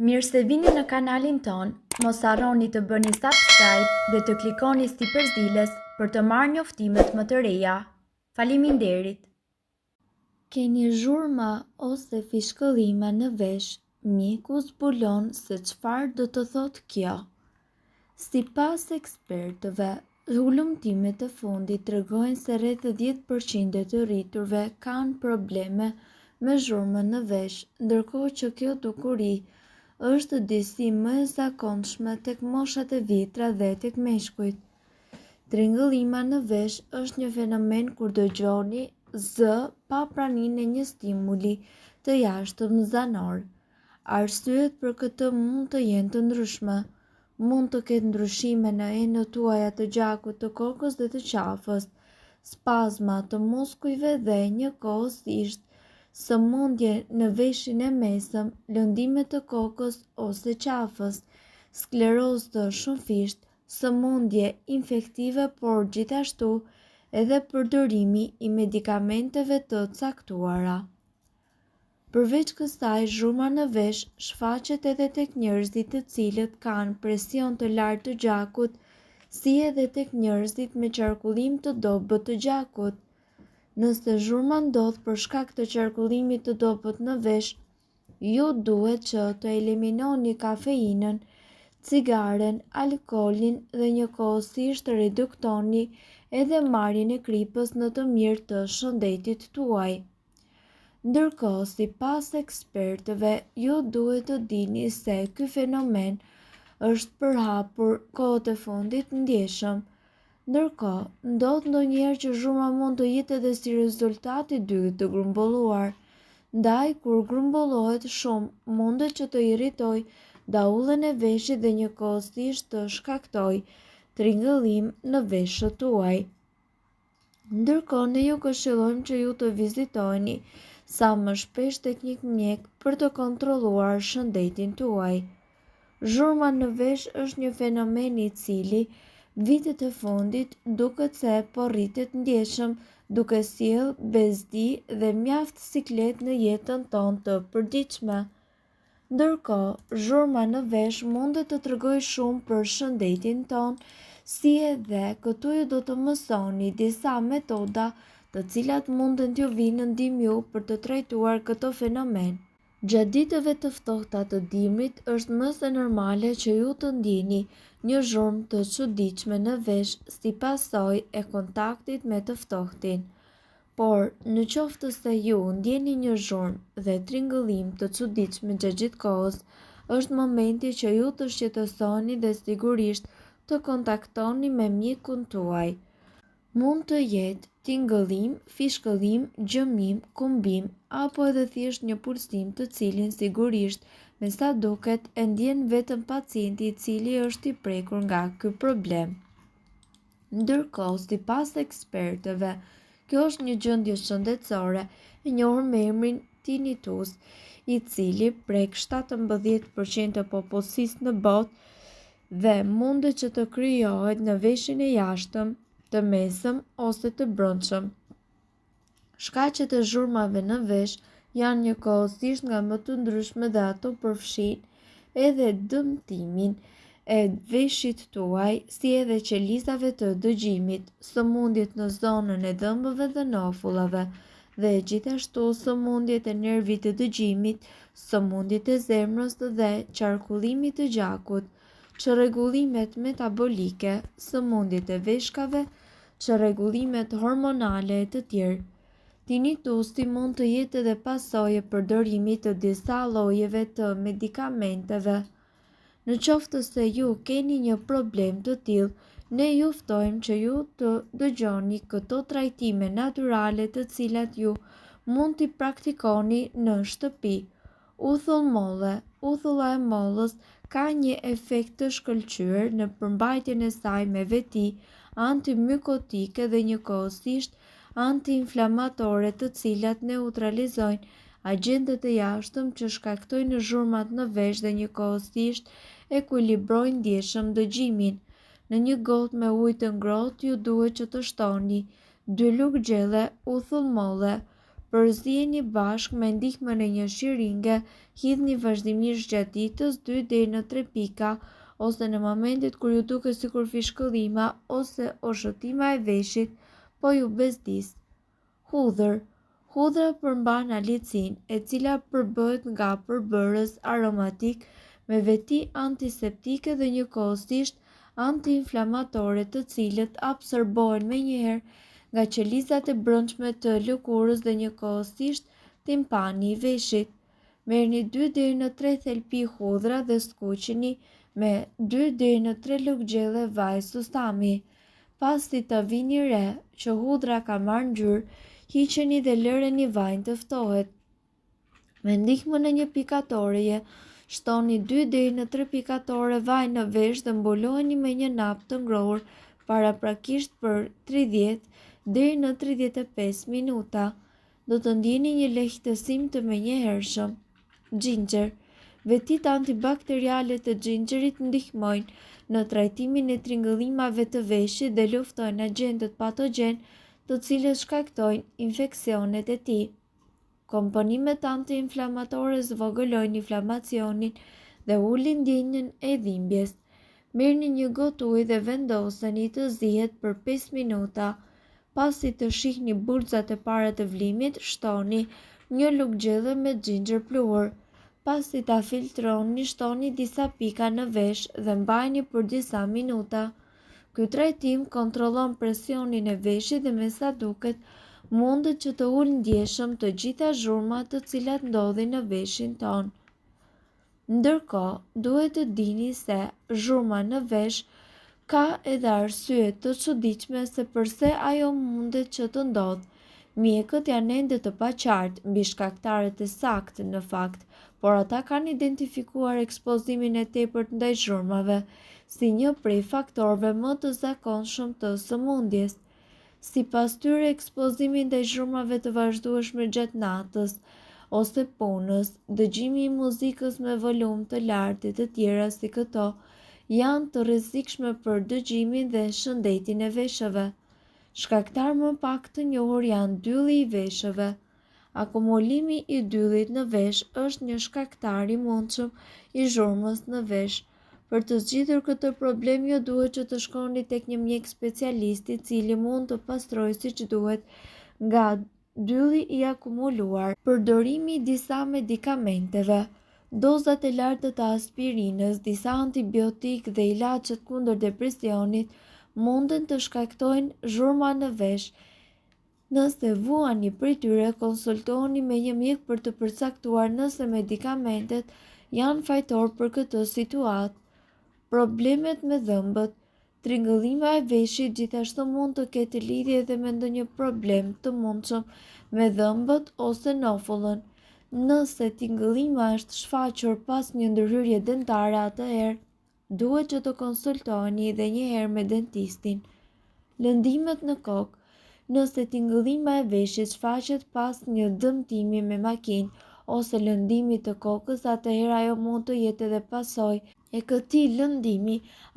Mirë se vini në kanalin ton, mos harroni të bëni subscribe dhe të klikoni si përzdiles për të marrë njoftimet më të reja. Faleminderit! Keni zhurma ose fishkëllima në vesh, mjeku zbulon se çfarë do të thotë kjo. Sipas ekspertëve, hulumtimet e fundit tregojnë se rreth 10% të rriturve kanë probleme me zhurmën në vesh, ndërkohë që kjo dukuri është disi më e zakonshme tek moshat e vjetra dhe tek meshkujt. Tringëllima në vesh është një fenomen kur dëgjoni zë pa praninë e një stimuli të jashtëm zanor. Arsyet për këtë mund të jenë të ndryshme. Mund të ketë ndryshime në enët tuaja të gjakut të kokës dhe të qafës, spazma të muskujve dhe njëkohësisht sëmundje në veshin e mesëm, lëndime të kokës ose qafës, sklerozë të shumfisht, sëmundje infektive, por gjithashtu edhe përdorimi i medikamenteve të caktuara. Përveç kësaj, zhurma në vesh shfaqet edhe tek njerëzit të cilët kanë presion të lartë të gjakut, si edhe tek njerëzit me qarkullim të dobët të gjakut. Nëse zhurma ndodh për shkak të qarkullimit të dobët në vesh, ju duhet që të eliminoni kafeinën, cigaren, alkoolin dhe njëkohësisht të reduktoni edhe marrjen e kripës në të mirë të shëndetit tuaj. Ndërkohë, sipas ekspertëve, ju duhet të dini se ky fenomen është përhapur kohët e fundit ndjeshëm. Ndërkohë, ndodh ndonjëherë që zhurma mund të jetë edhe si rezultat i dyert të grumbulluar. Ndaj, kur grumbullohet shumë, mundet që të irritojë daullën e veshit dhe njëkohësisht të shkaktojë tringëllim në veshët tuaj. Ndërkohë, ne ju këshillojmë që ju të vizitoni sa më shpesh tek një mjek për të kontrolluar shëndetin tuaj. Zhurma në vesh është një fenomen i cili vitet e fundit duket se po rritet ndjeshëm, duke sjellë bezdi dhe mjaft siklet në jetën tonë të përditshme. Ndërkohë, zhurma në vesh mundet të tregojë shumë për shëndetin tonë, si edhe këtu ju do të mësoni disa metoda të cilat munden t'ju vinë në ndihmë ju për të trajtuar këtë fenomen. Gjatë ditëve të ftohta të dimrit është më se normale që ju të ndjeni një zhurmë të çuditshme në vesh si pasojë e kontaktit me të ftohtin. Por, në qoftë se ju ndjeni një zhurmë dhe tringëllim të çuditshëm gjatë gjithë kohës, është momenti që ju të shqetësoni dhe sigurisht të kontaktoni me mjekun tuaj. Mund të jetë tingëllim, fishkëllim, gjëmim, kumbim, apo edhe thjesht një pulsim të cilin sigurisht me sa duket e ndjen vetëm pacienti i cili është i prekur nga ky problem. Ndërkohë, sipas ekspertëve, kjo është një gjendje shëndetësore e njohur me emrin tinnitus, i cili prek 17% të popullsisë në botë dhe mundet që të krijohet në veshin e jashtëm, të mesëm ose të brendshëm. Shkaqet e zhurmave në vesh janë njëkohësisht nga më të ndryshme dhe ato përfshin edhe dëmtimin e veshit tuaj, si edhe qelizave të dëgjimit, sëmundjet në zonën e dhëmbëve dhe nofullave, dhe gjithashtu sëmundjet e nervit të dëgjimit, sëmundjet e zemrës dhe qarkullimit të gjakut, çrregullimet metabolike, sëmundjet e veshkave, çrregullimet hormonale e të tjerë. Tinnitusi mund të jetë edhe pasojë e përdorimit të disa llojeve të medikamenteve. Në qoftë se ju keni një problem të tillë, ne ju ftojmë që ju të dëgjoni këto trajtime natyrale të cilat ju mund t'i praktikoni në shtëpi. Uthull molle. Uthulla e mollës ka një efekt të shkëlqyer në përmbajtjen e saj me veti antimykotike dhe njëkohësisht antiinflamatore, të cilat neutralizojnë agjentet e jashtëm që shkaktojnë zhurmat në vesh dhe njëkohësisht ekuilibrojnë ndjeshëm dëgjimin. Në një gotë me ujë të ngrohtë ju duhet që të shtoni 2 lugë gjelle uthull molle Përziheni bashkë me ndihmën e një shiringe, hidhni vazhdimisht gjatë ditës 2 deri në 3 pika, ose në momentet kur ju duket sikur fishkëllima ose oshëtima e veshit po ju bezdis. Hudhër. Hudhra përmban alicin, e cila përbëhet nga përbërës aromatik me veti antiseptike dhe njëkohësisht antiinflamatore, të cilët absorbohen menjëherë nga qelizat e brendshme të lëkurës dhe njëkohësisht timpani i veshit. Merrni 2 deri në 3 thelpi hudhra dhe skuqeni me 2 deri në 3 lugë gjelle vaj sustami. Pasi të vini re që hudhra ka marrë ngjyrë, hiqeni dhe lëreni vajin të ftohet. Me ndihmën e një pikatoreje, shtoni 2 deri në 3 pikatore vaj në vesh dhe mbuloheni me një nap të ngrohur paraprakisht për 30 deri në 35 minuta. Do të ndjeni një lehtësim të menjëhershëm. Ginger. Vetit antibakteriale të xhinxherit ndihmojnë në trajtimin e tringëllimave të veshit dhe luftojnë agentët patogjen të cilët shkaktojnë infeksionet e tij. Komponimet antiinflamatore zvogëlojnë inflamacionin dhe ulin ndjenjën e dhimbjes. Merrni një gotë ujë dhe vendoseni të zihet për 5 minuta. Pasi të shihni bulzat e para të vlimit, shtoni një lugë gjelle me xhinxher pluhur. Pasi ta filtroni, shtoni disa pika në vesh dhe mbajini për disa minuta. Ky trajtim kontrollon presionin e veshit dhe me sa duket mundet që të ulë ndjeshëm të gjitha zhurmat të cilat ndodhin në veshin ton. Ndërkohë, duhet të dini se zhurma në vesh ka edhe arsye të çuditshme se pse ajo mundet që të ndodhë. Mjekët janë ende të paqartë mbi shkaktarët e saktë në fakt, por ata kanë identifikuar ekspozimin e tepërt ndaj zhurmave si një prej faktorëve më të zakonshëm të sëmundjes. Sipas tyre, ekspozimi ndaj zhurmave të vazhdueshme gjatë natës ose punës, dëgjimi i muzikës me volum të lartë e të tjera si këto, janë të rrezikshme për dëgjimin dhe shëndetin e veshëve. Shkaktar më pak të njohur janë dylli i veshëve. Akumulimi i dyllit në vesh është një shkaktar i mundshëm i zhurmës në vesh. Për të zgjidhur këtë problem, ju duhet që të shkoni tek një mjek specialist i cili mund të pastrojë siç duhet nga dylli i akumuluar. Përdorimi i disa medikamenteve. Dozat e larta të aspirinës, disa antibiotik dhe ilaçet kundër depresionit munden të shkaktojnë zhurma në vesh. Nëse vuani prej tyre, konsultohuni me një mjek për të përcaktuar nëse medikamentet janë fajtor për këtë situatë. Problemet me dhëmbët. Tringëllima e veshit gjithashtu mund të ketë lidhje edhe me ndonjë problem të mundshëm me dhëmbët ose nofullën. Nëse tingëllima është shfaqur pas një ndërhyrje dentare, atëherë duhet që të konsultoheni edhe një herë me dentistin. Lëndimet në kokë. Nëse tingëllima e veshit shfaqet pas një dëmtimi me makinë ose lëndimi të kokës, atëherë ajo mund të jetë edhe pasojë e këtij lëndimi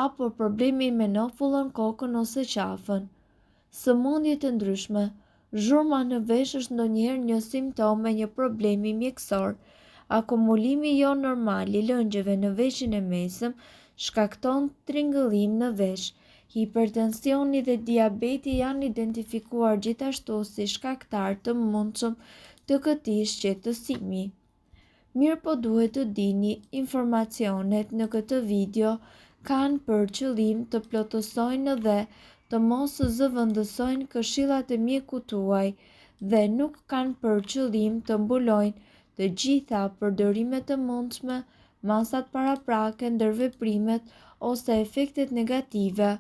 apo problemi me nofullën, kokën ose qafën. Sëmundje të ndryshme. Zhurma në vesh është ndonjëherë një simptom e një problemi mjekësor. Akumulimi jo normal i lëngjeve në veshin e mesëm shkakton tringëllim në vesh. Hipertensioni dhe diabeti janë identifikuar gjithashtu si shkaktar të mundshëm të këtij shqetësimi. Mirë po duhet të dini, informacionet në këtë video kanë për qëllim të plotësojnë dhe të mos zëvendësojnë këshillat e mjekut tuaj dhe nuk kanë për qëllim të mbulojnë të gjitha përdorimet e mundshme, masat paraprake, ndërveprimet ose efektet negative.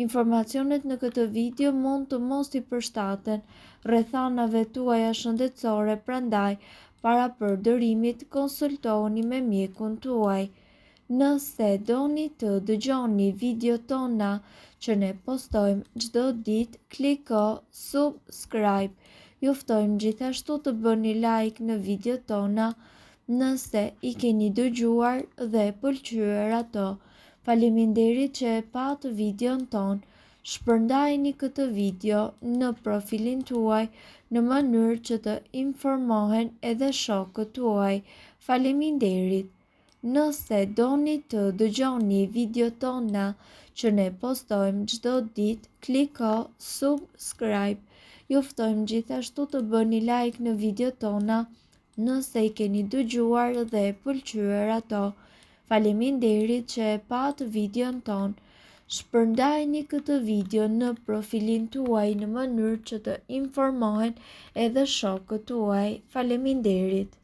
Informacionet në këtë video mund të mos i përshtaten rrethanave tuaja shëndetësore, prandaj para përdorimit konsultohuni me mjekun tuaj. Nëse doni të dëgjoni video tona që ne postojmë çdo ditë, kliko subscribe. Ju ftojmë gjithashtu të bëni like në video tona nëse i keni dëgjuar dhe pëlqyer ato. Faleminderit që e pat videon ton. Shpërndajeni këtë video në profilin tuaj në mënyrë që të informohen edhe shokët tuaj. Faleminderit! Nëse doni të dëgjoni video tona që ne postojmë çdo ditë, kliko subscribe. Ju ftojmë gjithashtu të bëni like në video tona nëse i keni dëgjuar dhe pëlqyer ato. Faleminderit që e pat videon ton. Shpërndajni këtë video në profilin tuaj në mënyrë që të informohen edhe shokët tuaj. Faleminderit!